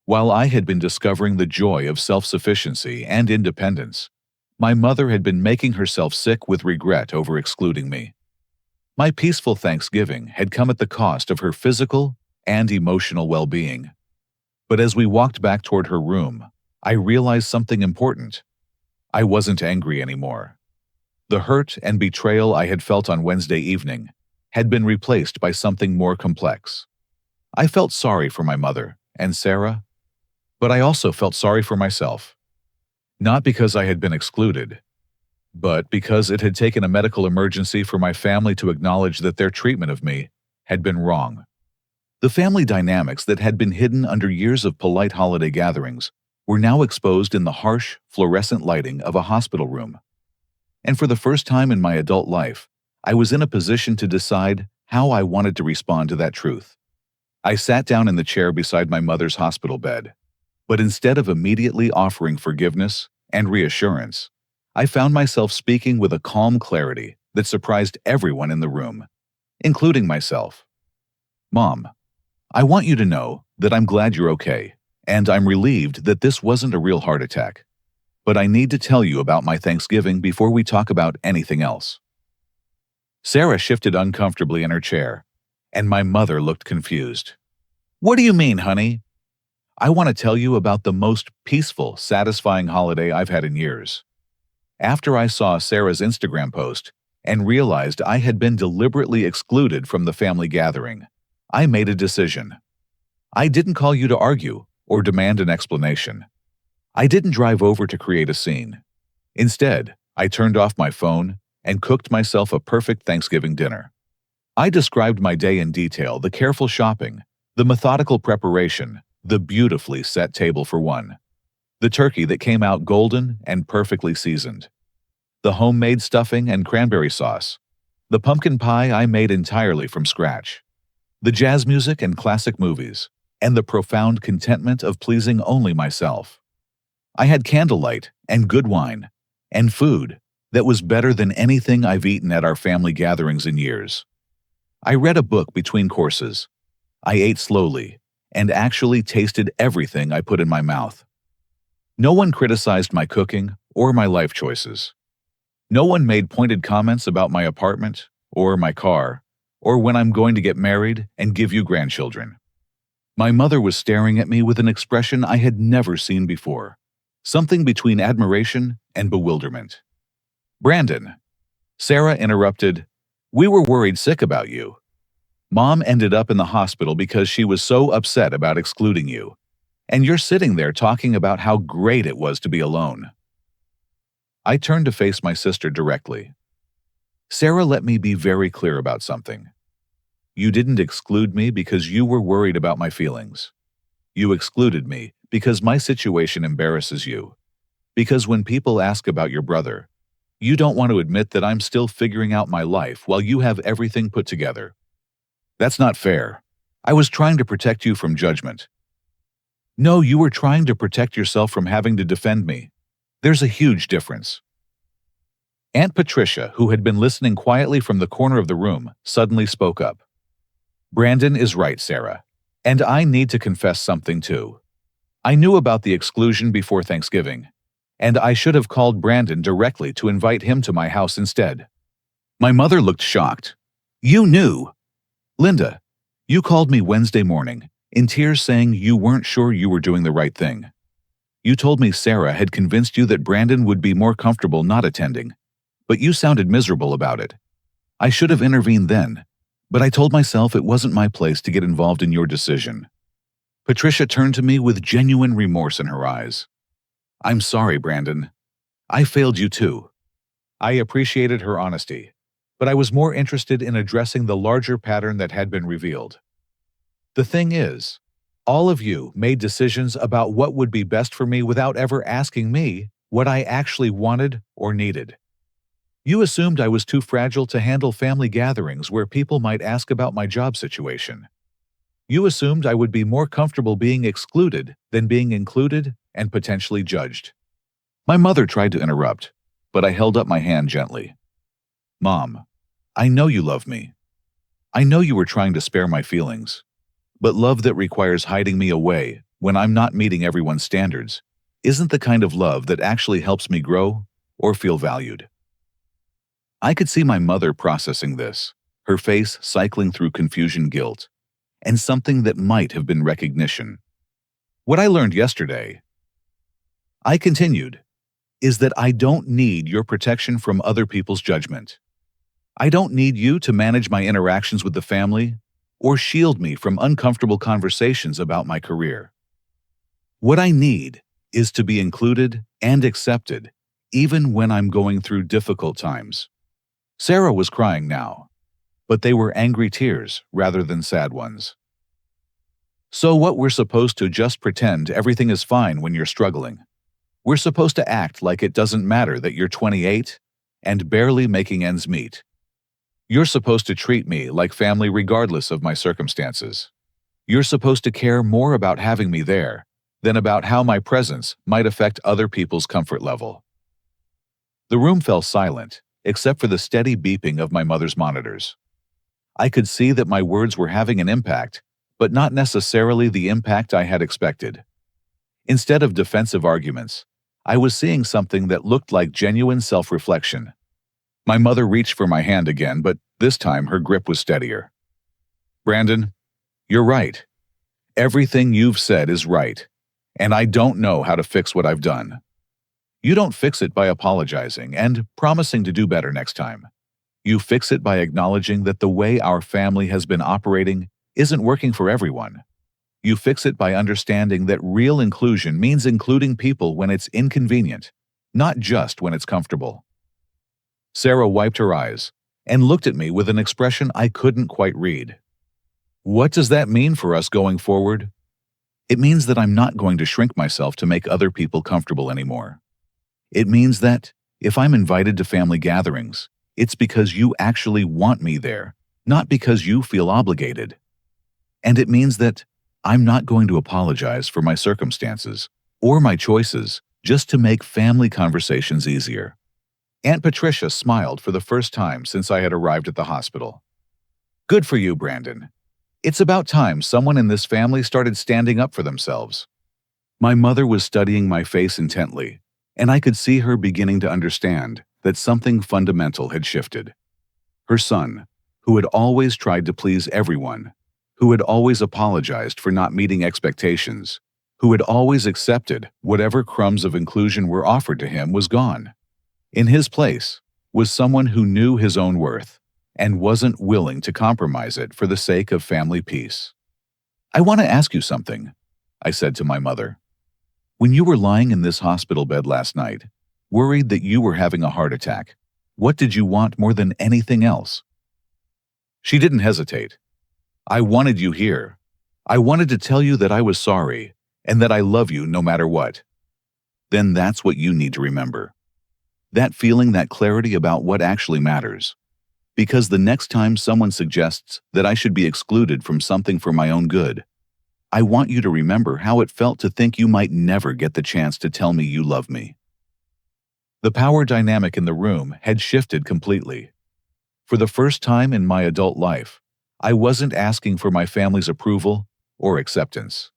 Speaker 1: While I had been discovering the joy of self-sufficiency and independence, my mother had been making herself sick with regret over excluding me. My peaceful Thanksgiving had come at the cost of her physical and emotional well-being. But as we walked back toward her room, I realized something important. I wasn't angry anymore. The hurt and betrayal I had felt on Wednesday evening had been replaced by something more complex. I felt sorry for my mother and Sarah, but I also felt sorry for myself. Not because I had been excluded, but because it had taken a medical emergency for my family to acknowledge that their treatment of me had been wrong. The family dynamics that had been hidden under years of polite holiday gatherings were now exposed in the harsh, fluorescent lighting of a hospital room. And for the first time in my adult life, I was in a position to decide how I wanted to respond to that truth. I sat down in the chair beside my mother's hospital bed, but instead of immediately offering forgiveness and reassurance, I found myself speaking with a calm clarity that surprised everyone in the room, including myself. "Mom, I want you to know that I'm glad you're okay, and I'm relieved that this wasn't a real heart attack. But I need to tell you about my Thanksgiving before we talk about anything else." Sarah shifted uncomfortably in her chair, and my mother looked confused. "What do you mean, honey?" "I want to tell you about the most peaceful, satisfying holiday I've had in years." After I saw Sarah's Instagram post and realized I had been deliberately excluded from the family gathering, I made a decision. I didn't call you to argue or demand an explanation. I didn't drive over to create a scene. Instead, I turned off my phone and cooked myself a perfect Thanksgiving dinner. I described my day in detail: the careful shopping, the methodical preparation, the beautifully set table for one, the turkey that came out golden and perfectly seasoned, the homemade stuffing and cranberry sauce, the pumpkin pie I made entirely from scratch, the jazz music and classic movies, and the profound contentment of pleasing only myself. I had candlelight and good wine, and food that was better than anything I've eaten at our family gatherings in years. I read a book between courses. I ate slowly and actually tasted everything I put in my mouth. No one criticized my cooking or my life choices. No one made pointed comments about my apartment or my car or when I'm going to get married and give you grandchildren. My mother was staring at me with an expression I had never seen before, something between admiration and bewilderment. "Brandon," Sarah interrupted, "we were worried sick about you. Mom ended up in the hospital because she was so upset about excluding you, and you're sitting there talking about how great it was to be alone." I turned to face my sister directly. "Sarah, let me be very clear about something. You didn't exclude me because you were worried about my feelings. You excluded me because my situation embarrasses you. Because when people ask about your brother, you don't want to admit that I'm still figuring out my life while you have everything put together. That's not fair. I was trying to protect you from judgment." "No, you were trying to protect yourself from having to defend me. There's a huge difference." Aunt Patricia, who had been listening quietly from the corner of the room, suddenly spoke up. "Brandon is right, Sarah. And I need to confess something too. I knew about the exclusion before Thanksgiving, and I should have called Brandon directly to invite him to my house instead. My mother looked shocked. You knew? Linda, you called me Wednesday morning, in tears saying you weren't sure you were doing the right thing. You told me Sarah had convinced you that Brandon would be more comfortable not attending, but you sounded miserable about it. I should have intervened then, but I told myself it wasn't my place to get involved in your decision. Patricia turned to me with genuine remorse in her eyes. I'm sorry, Brandon. I failed you too. I appreciated her honesty, but I was more interested in addressing the larger pattern that had been revealed. The thing is, all of you made decisions about what would be best for me without ever asking me what I actually wanted or needed. You assumed I was too fragile to handle family gatherings where people might ask about my job situation. You assumed I would be more comfortable being excluded than being included and potentially judged. My mother tried to interrupt, but I held up my hand gently. Mom, I know you love me. I know you were trying to spare my feelings. But love that requires hiding me away when I'm not meeting everyone's standards isn't the kind of love that actually helps me grow or feel valued. I could see my mother processing this, her face cycling through confusion, guilt, and something that might have been recognition. What I learned yesterday, I continued, is that I don't need your protection from other people's judgment. I don't need you to manage my interactions with the family or shield me from uncomfortable conversations about my career. What I need is to be included and accepted, even when I'm going through difficult times. Sarah was crying now, but they were angry tears rather than sad ones. So what, we're supposed to just pretend everything is fine when you're struggling? We're supposed to act like it doesn't matter that you're 28 and barely making ends meet. You're supposed to treat me like family regardless of my circumstances. You're supposed to care more about having me there than about how my presence might affect other people's comfort level. The room fell silent, except for the steady beeping of my mother's monitors. I could see that my words were having an impact, but not necessarily the impact I had expected. Instead of defensive arguments, I was seeing something that looked like genuine self-reflection. My mother reached for my hand again, but this time her grip was steadier. Brandon, you're right. Everything you've said is right, and I don't know how to fix what I've done. You don't fix it by apologizing and promising to do better next time. You fix it by acknowledging that the way our family has been operating isn't working for everyone. You fix it by understanding that real inclusion means including people when it's inconvenient, not just when it's comfortable. Sarah wiped her eyes and looked at me with an expression I couldn't quite read. What does that mean for us going forward? It means that I'm not going to shrink myself to make other people comfortable anymore. It means that, if I'm invited to family gatherings, it's because you actually want me there, not because you feel obligated. And it means that I'm not going to apologize for my circumstances or my choices just to make family conversations easier. Aunt Patricia smiled for the first time since I had arrived at the hospital. Good for you, Brandon. It's about time someone in this family started standing up for themselves. My mother was studying my face intently, and I could see her beginning to understand that something fundamental had shifted. Her son, who had always tried to please everyone, who had always apologized for not meeting expectations, who had always accepted whatever crumbs of inclusion were offered to him, was gone. In his place was someone who knew his own worth and wasn't willing to compromise it for the sake of family peace. I want to ask you something, I said to my mother. When you were lying in this hospital bed last night, worried that you were having a heart attack, what did you want more than anything else? She didn't hesitate. I wanted you here. I wanted to tell you that I was sorry and that I love you no matter what. Then that's what you need to remember. That feeling, that clarity about what actually matters. Because the next time someone suggests that I should be excluded from something for my own good, I want you to remember how it felt to think you might never get the chance to tell me you love me. The power dynamic in the room had shifted completely. For the first time in my adult life, I wasn't asking for my family's approval or acceptance.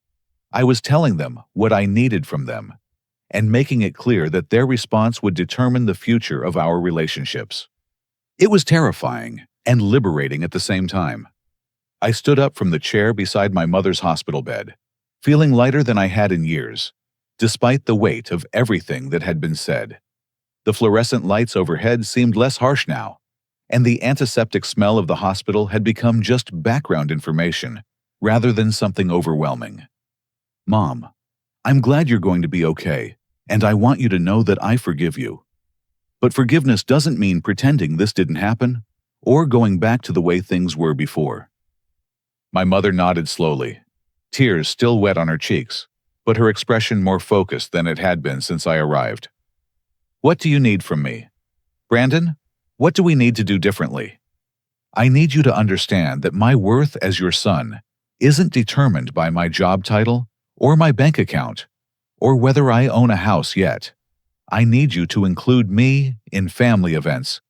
Speaker 1: I was telling them what I needed from them and making it clear that their response would determine the future of our relationships. It was terrifying and liberating at the same time. I stood up from the chair beside my mother's hospital bed, feeling lighter than I had in years, despite the weight of everything that had been said. The fluorescent lights overhead seemed less harsh now, and the antiseptic smell of the hospital had become just background information rather than something overwhelming. Mom, I'm glad you're going to be okay, and I want you to know that I forgive you. But forgiveness doesn't mean pretending this didn't happen or going back to the way things were before. My mother nodded slowly, tears still wet on her cheeks, but her expression more focused than it had been since I arrived. What do you need from me? Brandon, what do we need to do differently? I need you to understand that my worth as your son isn't determined by my job title or my bank account or whether I own a house yet. I need you to include me in family events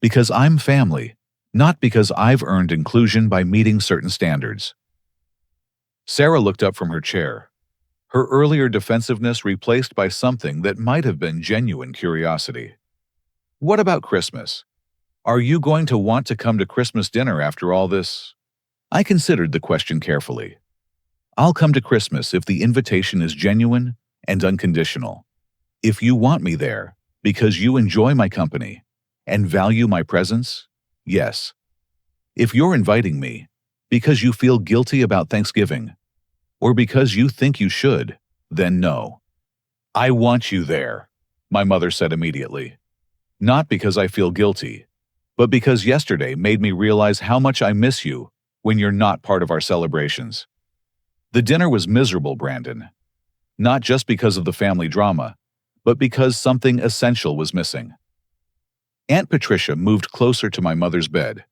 Speaker 1: because I'm family, not because I've earned inclusion by meeting certain standards. Sarah looked up from her chair, her earlier defensiveness replaced by something that might have been genuine curiosity. What about Christmas? Are you going to want to come to Christmas dinner after all this? I considered the question carefully. I'll come to Christmas if the invitation is genuine and unconditional. If you want me there because you enjoy my company and value my presence, yes. If you're inviting me because you feel guilty about Thanksgiving or because you think you should, then no. I want you there, my mother said immediately. Not because I feel guilty, but because yesterday made me realize how much I miss you when you're not part of our celebrations. The dinner was miserable, Brandon. Not just because of the family drama, but because something essential was missing. Aunt Patricia moved closer to my mother's bed.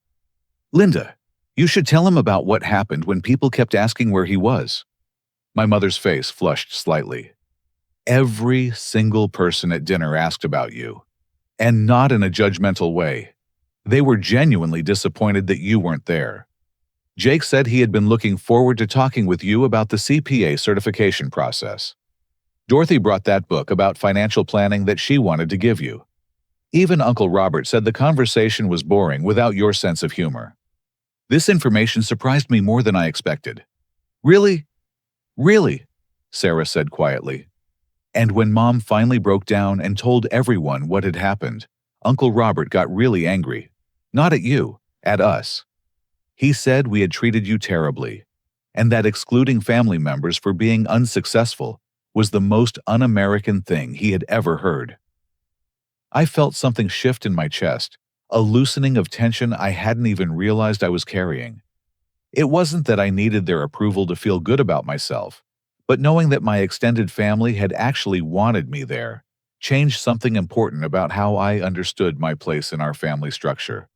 Speaker 1: Linda, you should tell him about what happened when people kept asking where he was. My mother's face flushed slightly. Every single person at dinner asked about you, and not in a judgmental way. They were genuinely disappointed that you weren't there. Jake said he had been looking forward to talking with you about the CPA certification process. Dorothy brought that book about financial planning that she wanted to give you. Even Uncle Robert said the conversation was boring without your sense of humor. This information surprised me more than I expected. Really? Really? Sarah said quietly. And when Mom finally broke down and told everyone what had happened, Uncle Robert got really angry. Not at you, at us. He said we had treated you terribly, and that excluding family members for being unsuccessful was the most un-American thing he had ever heard. I felt something shift in my chest, a loosening of tension I hadn't even realized I was carrying. It wasn't that I needed their approval to feel good about myself, but knowing that my extended family had actually wanted me there changed something important about how I understood my place in our family structure.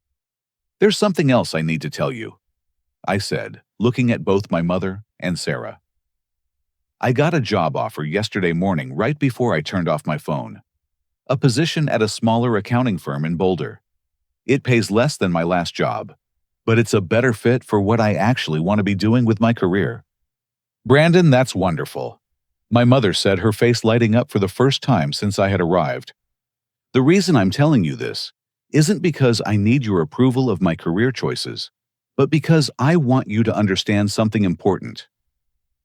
Speaker 1: There's something else I need to tell you, I said, looking at both my mother and Sarah. I got a job offer yesterday morning right before I turned off my phone. A position at a smaller accounting firm in Boulder. It pays less than my last job, but it's a better fit for what I actually want to be doing with my career. Brandon, that's wonderful, my mother said, her face lighting up for the first time since I had arrived. The reason I'm telling you this isn't because I need your approval of my career choices, but because I want you to understand something important.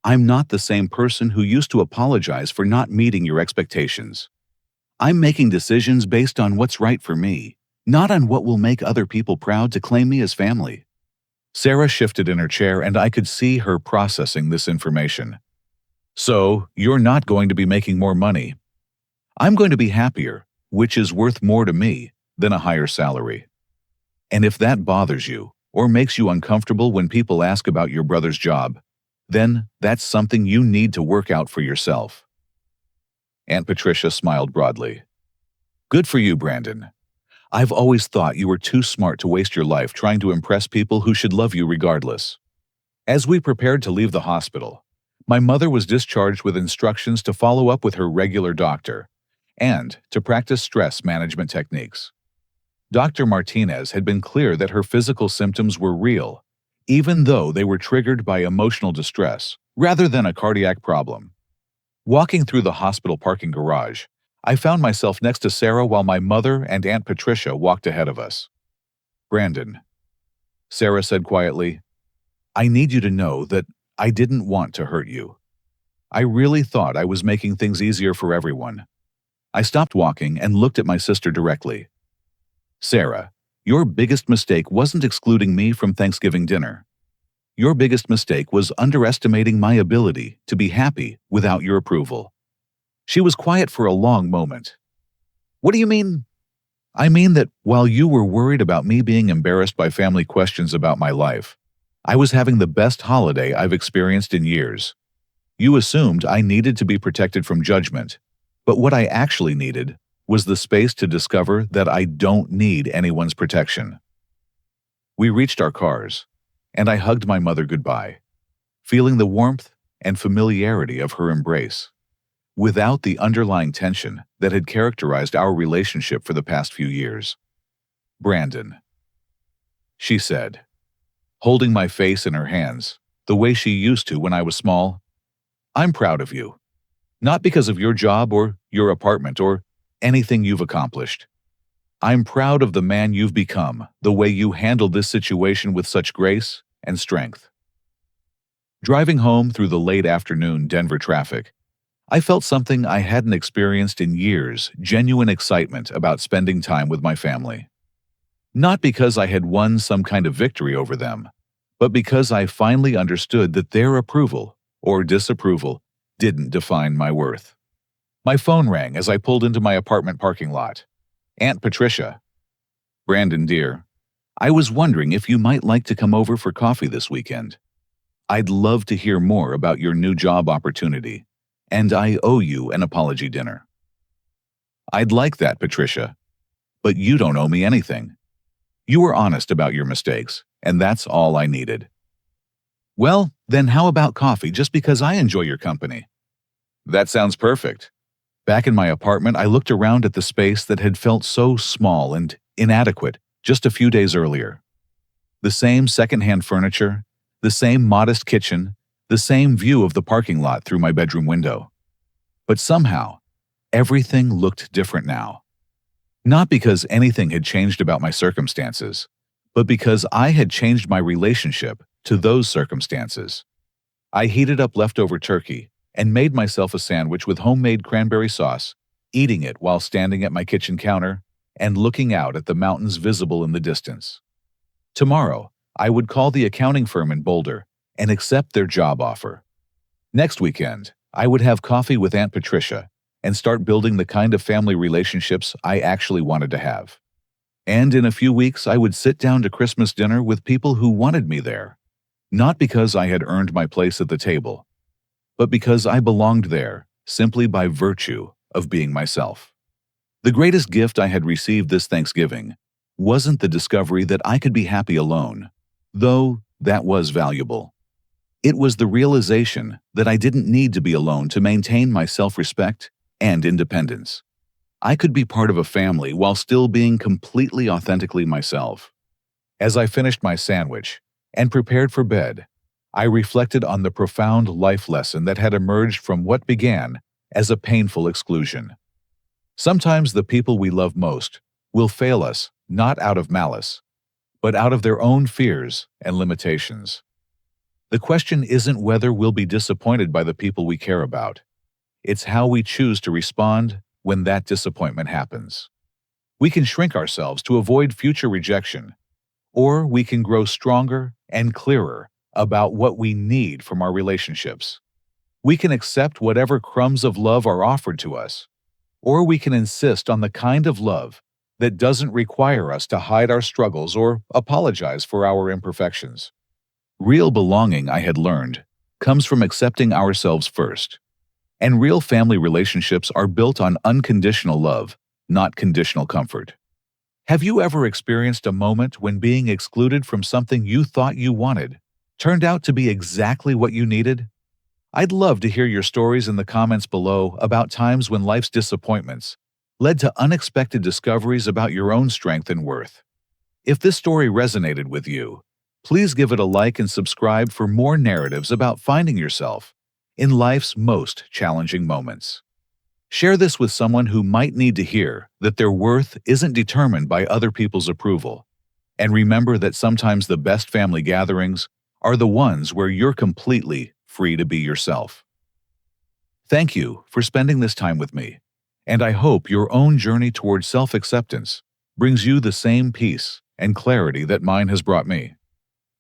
Speaker 1: I'm not the same person who used to apologize for not meeting your expectations. I'm making decisions based on what's right for me, not on what will make other people proud to claim me as family. Sarah shifted in her chair and I could see her processing this information. So, you're not going to be making more money. I'm going to be happier, which is worth more to me than a higher salary. And if that bothers you or makes you uncomfortable when people ask about your brother's job, then that's something you need to work out for yourself. Aunt Patricia smiled broadly. Good for you, Brandon. I've always thought you were too smart to waste your life trying to impress people who should love you regardless. As we prepared to leave the hospital, my mother was discharged with instructions to follow up with her regular doctor and to practice stress management techniques. Dr. Martinez had been clear that her physical symptoms were real, even though they were triggered by emotional distress rather than a cardiac problem. Walking through the hospital parking garage, I found myself next to Sarah while my mother and Aunt Patricia walked ahead of us. "Brandon," Sarah said quietly, "I need you to know that I didn't want to hurt you. I really thought I was making things easier for everyone." I stopped walking and looked at my sister directly. "Sarah, your biggest mistake wasn't excluding me from Thanksgiving dinner. Your biggest mistake was underestimating my ability to be happy without your approval." She was quiet for a long moment. "What do you mean?" "I mean that while you were worried about me being embarrassed by family questions about my life, I was having the best holiday I've experienced in years. You assumed I needed to be protected from judgment, but what I actually needed was the space to discover that I don't need anyone's protection." We reached our cars, and I hugged my mother goodbye, feeling the warmth and familiarity of her embrace, without the underlying tension that had characterized our relationship for the past few years. "Brandon," she said, holding my face in her hands, the way she used to when I was small, "I'm proud of you. Not because of your job or your apartment or anything you've accomplished. I'm proud of the man you've become, the way you handled this situation with such grace and strength." Driving home through the late afternoon Denver traffic, I felt something I hadn't experienced in years: genuine excitement about spending time with my family. Not because I had won some kind of victory over them, but because I finally understood that their approval or disapproval didn't define my worth. My phone rang as I pulled into my apartment parking lot. "Aunt Patricia." "Brandon, dear, I was wondering if you might like to come over for coffee this weekend. I'd love to hear more about your new job opportunity, and I owe you an apology dinner." "I'd like that, Patricia, but you don't owe me anything. You were honest about your mistakes, and that's all I needed." "Well, then how about coffee, just because I enjoy your company?" "That sounds perfect." Back in my apartment, I looked around at the space that had felt so small and inadequate just a few days earlier. The same secondhand furniture, the same modest kitchen, the same view of the parking lot through my bedroom window. But somehow, everything looked different now. Not because anything had changed about my circumstances, but because I had changed my relationship to those circumstances. I heated up leftover turkey and made myself a sandwich with homemade cranberry sauce, eating it while standing at my kitchen counter and looking out at the mountains visible in the distance. Tomorrow, I would call the accounting firm in Boulder and accept their job offer. Next weekend, I would have coffee with Aunt Patricia and start building the kind of family relationships I actually wanted to have. And in a few weeks, I would sit down to Christmas dinner with people who wanted me there, not because I had earned my place at the table, but because I belonged there simply by virtue of being myself. The greatest gift I had received this Thanksgiving wasn't the discovery that I could be happy alone, though that was valuable. It was the realization that I didn't need to be alone to maintain my self-respect and independence. I could be part of a family while still being completely authentically myself. As I finished my sandwich and prepared for bed, I reflected on the profound life lesson that had emerged from what began as a painful exclusion. Sometimes the people we love most will fail us not out of malice, but out of their own fears and limitations. The question isn't whether we'll be disappointed by the people we care about. It's how we choose to respond when that disappointment happens. We can shrink ourselves to avoid future rejection, or we can grow stronger and clearer about what we need from our relationships. We can accept whatever crumbs of love are offered to us, or we can insist on the kind of love that doesn't require us to hide our struggles or apologize for our imperfections. Real belonging, I had learned, comes from accepting ourselves first. And real family relationships are built on unconditional love, not conditional comfort. Have you ever experienced a moment when being excluded from something you thought you wanted turned out to be exactly what you needed? I'd love to hear your stories in the comments below about times when life's disappointments led to unexpected discoveries about your own strength and worth. If this story resonated with you, Please give it a like and subscribe for more narratives about finding yourself in life's most challenging moments. Share this with someone who might need to hear that their worth isn't determined by other people's approval. And remember that sometimes the best family gatherings are the ones where you're completely free to be yourself. Thank you for spending this time with me, and I hope your own journey towards self-acceptance brings you the same peace and clarity that mine has brought me.